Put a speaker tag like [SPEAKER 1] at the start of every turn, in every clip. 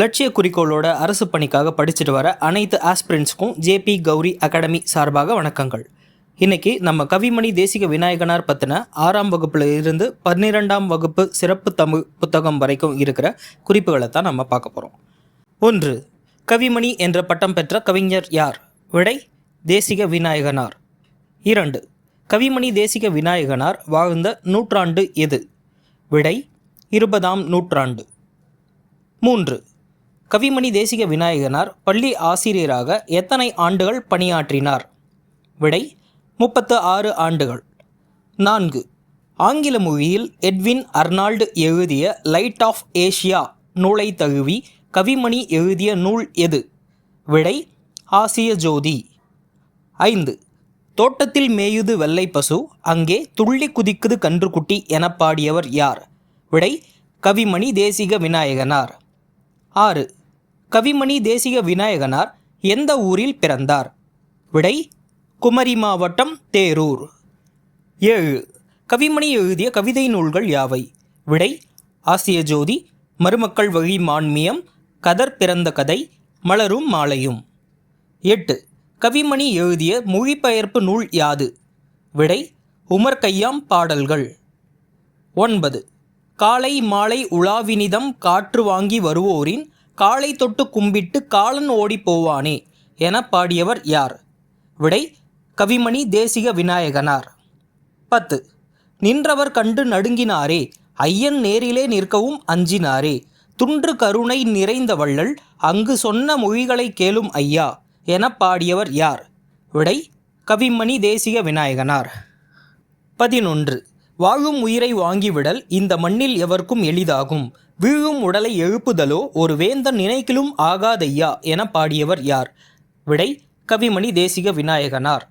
[SPEAKER 1] லட்சிய குறிக்கோளோட அரசு பணிக்காக படிச்சுட்டு வர அனைத்து ஆஸ்பிரண்ட்ஸ்க்கும் ஜேபி கௌரி அகாடமி சார்பாக வணக்கங்கள். இன்றைக்கி நம்ம கவிமணி தேசிக விநாயகனார் பற்றின 6ஆம் வகுப்பில் இருந்து 12ஆம் வகுப்பு சிறப்பு தமிழ் புத்தகம் வரைக்கும் இருக்கிற குறிப்புகளை தான் நம்ம பார்க்க போகிறோம். 1. கவிமணி என்ற பட்டம் பெற்ற கவிஞர் யார்? விடை: தேசிக விநாயகனார். 2. கவிமணி தேசிக விநாயகனார் வாழ்ந்த நூற்றாண்டு எது? விடை: 20ஆம் நூற்றாண்டு. 3. கவிமணி தேசிக விநாயகனார் பள்ளி ஆசிரியராக எத்தனை ஆண்டுகள் பணியாற்றினார்? விடை: 36 ஆண்டுகள். 4. ஆங்கில மொழியில் எட்வின் அர்னால்டு எழுதிய லைட் ஆஃப் ஏஷியா நூலை தழுவி கவிமணி எழுதிய நூல் எது? விடை: ஆசிய ஜோதி. 5. தோட்டத்தில் மேயுது வெள்ளை பசு, அங்கே துள்ளி குதிக்குது கன்றுக்குட்டி என பாடியவர் யார்? விடை: கவிமணி தேசிக விநாயகனார். 6. கவிமணி தேசிக விநாயகனார் எந்த ஊரில் பிறந்தார்? விடை: குமரி மாவட்டம், தேரூர். 7. கவிமணி எழுதிய கவிதை நூல்கள் யாவை? விடை: ஆசிய ஜோதி, மருமக்கள் வழி மான்மியம், கதர் பிறந்த கதை, மலரும் மாலையும். 8. கவிமணி எழுதிய மொழிபெயர்ப்பு நூல் யாது? விடை: உமர் கய்யாம் பாடல்கள். 9. காலை மாலை உலாவினிதம் காற்று வாங்கி வருவோரின் காலை தொட்டு கும்பிட்டு காலன் ஓடி போவானே என பாடியவர் யார்? விடை: கவிமணி தேசிக விநாயகனார். 10. நின்றவர் கண்டு நடுங்கினாரே, ஐயன் நேரிலே நிற்கவும் அஞ்சினாரே, துன்று கருணை நிறைந்த வள்ளல், அங்கு சொன்ன மொழிகளை கேளும் ஐயா என பாடியவர் யார்? விடை: கவிமணி தேசிக விநாயகனார். 11. வாழும் உயிரை வாங்கிவிடல் இந்த மண்ணில் எவர்க்கும் எளிதாகும், வீழும் உடலை எழுப்புதலோ ஒரு வேந்தன் நினைக்கிலும் ஆகாதையா என பாடியவர் யார்? விடை: கவிமணி தேசிக விநாயகனார்.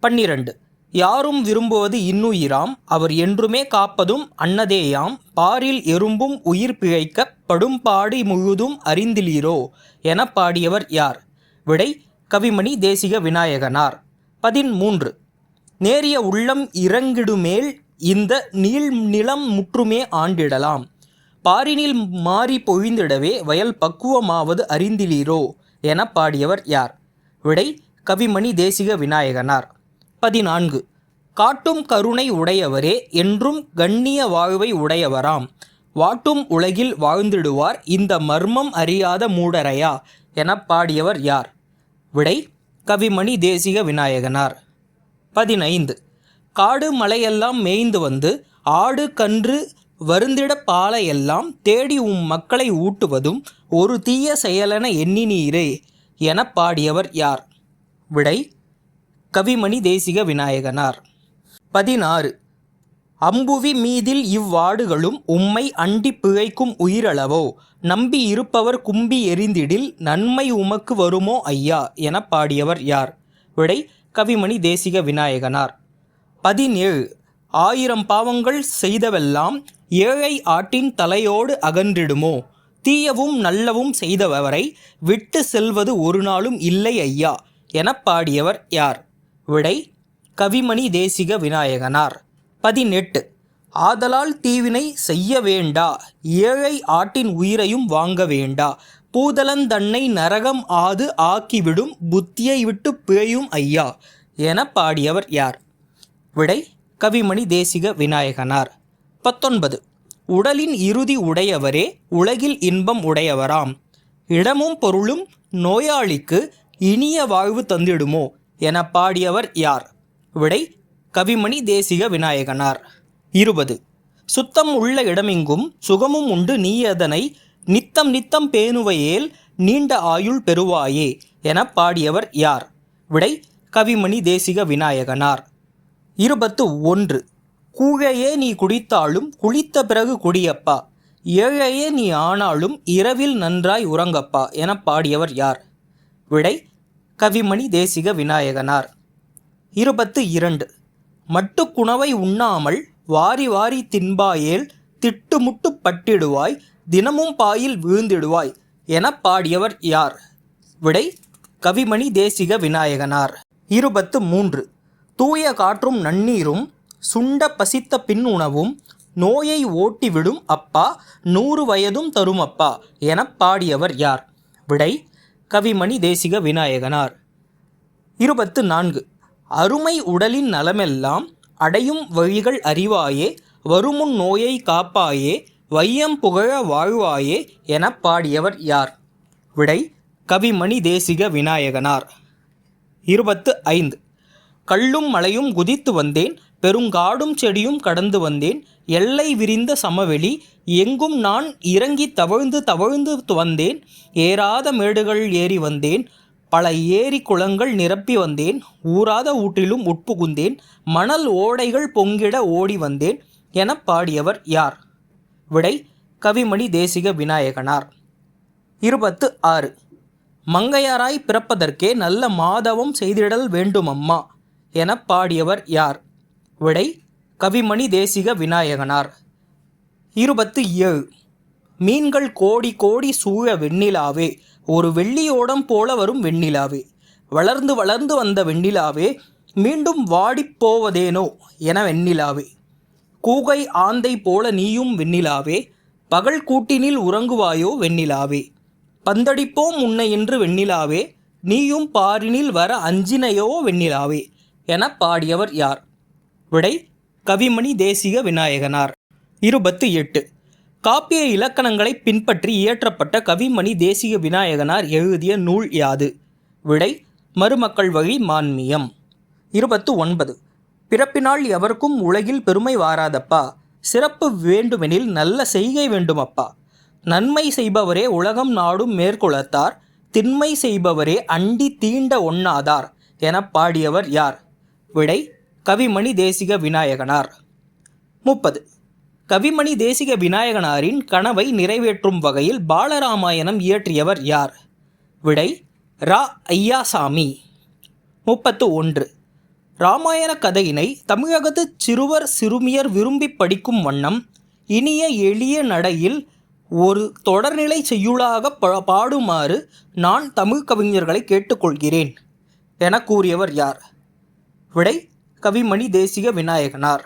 [SPEAKER 1] 12. யாரும் விரும்புவது இன்னுயிராம், அவர் என்றுமே காப்பதும் அன்னதேயாம், பாரில் எறும்பும் உயிர் பிழைக்க படும்பாடி முழுதும் அறிந்திலீரோ என பாடியவர் யார்? விடை: கவிமணி தேசிக விநாயகனார். 13. நேரிய உள்ளம் இறங்கிடுமேல் இந்த நீள் நிலம் முற்றுமே ஆண்டிடலாம், பாரினில் மாறி பொழிந்திடவே வயல் பக்குவமாவது அறிந்திலீரோ என பாடியவர் யார்? விடை: கவிமணி தேசிக விநாயகனார். 14. காட்டும் கருணை உடையவரே என்றும் கண்ணிய வாழ்வை உடையவராம், வாட்டும் உலகில் வாழ்ந்திடுவார் இந்த மர்மம் அறியாத மூடரையா என பாடியவர் யார்? விடை: கவிமணி தேசிக விநாயகனார். 15. காடு மலையெல்லாம் மேய்ந்து வந்து ஆடு கன்று வருந்திட பாலையெல்லாம் தேடி மக்களை ஊட்டுவதும் ஒரு தீய செயலென எண்ணினீரே என பாடியவர் யார்? விடை: கவிமணி தேசிக விநாயகனார். 16. அம்புவி மீதில் இவ்வாடுகளும் உம்மை அண்டி பிழைக்கும் உயிரளவோ, நம்பி இருப்பவர் கும்பி எறிந்திடில் நன்மை உமக்கு வருமோ ஐயா என பாடியவர் யார்? விடை: கவிமணி தேசிக விநாயகனார். 17. 1000 பாவங்கள் செய்தவெல்லாம் ஏழை ஆட்டின் தலையோடு அகன்றிடுமோ, தீயவும் நல்லவும் செய்தவரை விட்டு செல்வது ஒரு நாளும் இல்லை ஐயா என பாடியவர் யார்? விடை: கவிமணி தேசிக விநாயகனார். 18. ஆதலால் தீவினை செய்ய வேண்டா, ஏழை ஆட்டின் உயிரையும் வாங்க வேண்டா, பூதலந்தன்னை நரகம் ஆது ஆக்கிவிடும் புத்தியை விட்டு பிழையும் ஐயா என பாடியவர் யார்? விடை: கவிமணி தேசிக விநாயகனார். 19. உடலின் இறுதி உடையவரே உலகில் இன்பம் உடையவராம், இடமும் பொருளும் நோயாளிக்கு இனிய வாழ்வு தந்திடுமோ என பாடியவர் யார்? விடை: கவிமணி தேசிக விநாயகனார். 20. சுத்தம் உள்ள இடமெங்கும் சுகமும் உண்டு நீ அதனை நித்தம் நித்தம் பேணுவையேல் நீண்ட ஆயுள் பெறுவாயே என பாடியவர் யார்? விடை: கவிமணி தேசிக விநாயகனார். 21. கூழையே நீ குடித்தாலும் குளித்த பிறகு குடியப்பா, ஏழையே நீ ஆனாலும் இரவில் நன்றாய் உறங்கப்பா என பாடியவர் யார்? விடை: கவிமணி தேசிக விநாயகனார். 22. மட்டுக்குணவை உண்ணாமல் வாரி வாரி தின்பாயேல் திட்டுமுட்டு பட்டிடுவாய், தினமும் பாயில் விழுந்திடுவாய் என பாடியவர் யார்? விடை: கவிமணி தேசிக விநாயகனார். 23. தூய காற்றும் நன்னீரும் சுண்ட பசித்த பின் உணவும் நோயை ஓட்டிவிடும் அப்பா 100 வயதும் தரும் அப்பா எனப் பாடியவர் யார்? விடை கவிமணி தேசிக விநாயகனார். 24. அருமை உடலின் நலமெல்லாம் அடையும் வழிகள் அறிவாயே வருமுன் நோயை காப்பாயே வையம் புகழ வாழ்வாயே எனப் பாடியவர் யார்? விடை கவிமணி தேசிக விநாயகனார். 25. கல்லும் மலையும் குதித்து வந்தேன் பெருங்காடும் செடியும் கடந்து வந்தேன் எல்லை விரிந்த சமவெளி எங்கும் நான் இறங்கி தவழ்ந்து தவழ்ந்து வந்தேன் ஏறாத மேடுகள் ஏறி வந்தேன் பல ஏரி குளங்கள் நிரப்பி வந்தேன் ஊறாத ஊற்றிலும் உட்புகுந்தேன் மணல் ஓடைகள் பொங்கிட ஓடி வந்தேன் எனப் பாடியவர் யார்? விடை கவிமணி தேசிக விநாயகனார். 26. மங்கையராய் பிறப்பதற்கே நல்ல மாதவம் செய்திடல் வேண்டுமம்மா எனப் பாடியவர் யார்? விடை கவிமணி தேசிக விநாயகனார். 27. மீன்கள் கோடி கோடி சூழ வெண்ணிலாவே ஒரு வெள்ளியோடம் போல வரும் வெண்ணிலாவே வளர்ந்து வளர்ந்து வந்த வெண்ணிலாவே மீண்டும் வாடிப்போவதேனோ என வெண்ணிலாவே கூகை ஆந்தை போல நீயும் வெண்ணிலாவே பகல் கூட்டினில் உறங்குவாயோ வெண்ணிலாவே பந்தடிப்போம் உன்னை என்று வெண்ணிலாவே நீயும் பாரினில் வர அஞ்சினையோ வெண்ணிலாவே எனப் பாடியவர் யார்? விடை கவிமணி தேசிக விநாயகனார். 28. காப்பிய இலக்கணங்களை பின்பற்றி இயற்றப்பட்ட கவிமணி தேசிக விநாயகனார் எழுதிய நூல் யாது? விடை மருமக்கள் வழி மான்மியம். 29. பிறப்பினால் எவருக்கும் உலகில் பெருமை வாராதப்பா சிறப்பு வேண்டுமெனில் நல்ல செய்கை வேண்டுமப்பா நன்மை செய்பவரே உலகம் நாடும் மேற்குலத்தார் திண்மை செய்பவரே அண்டி தீண்ட ஒண்ணாதார் எனப் பாடியவர் யார்? விடை கவிமணி தேசிக விநாயகனார். 30. கவிமணி தேசிக விநாயகனாரின் கனவை நிறைவேற்றும் வகையில் பாலராமாயணம் இயற்றியவர் யார்? விடை ரா. ஐயாசாமி. 31. இராமாயண கதையினை தமிழகத்து சிறுவர் சிறுமியர் விரும்பி படிக்கும் வண்ணம் இனிய எளிய நடையில் ஒரு தொடர்நிலை செய்யுளாக பாடுமாறு நான் தமிழ் கவிஞர்களை கேட்டுக்கொள்கிறேன் என கூறியவர் யார்? விடை கவிமணி தேசிக விநாயகனார்.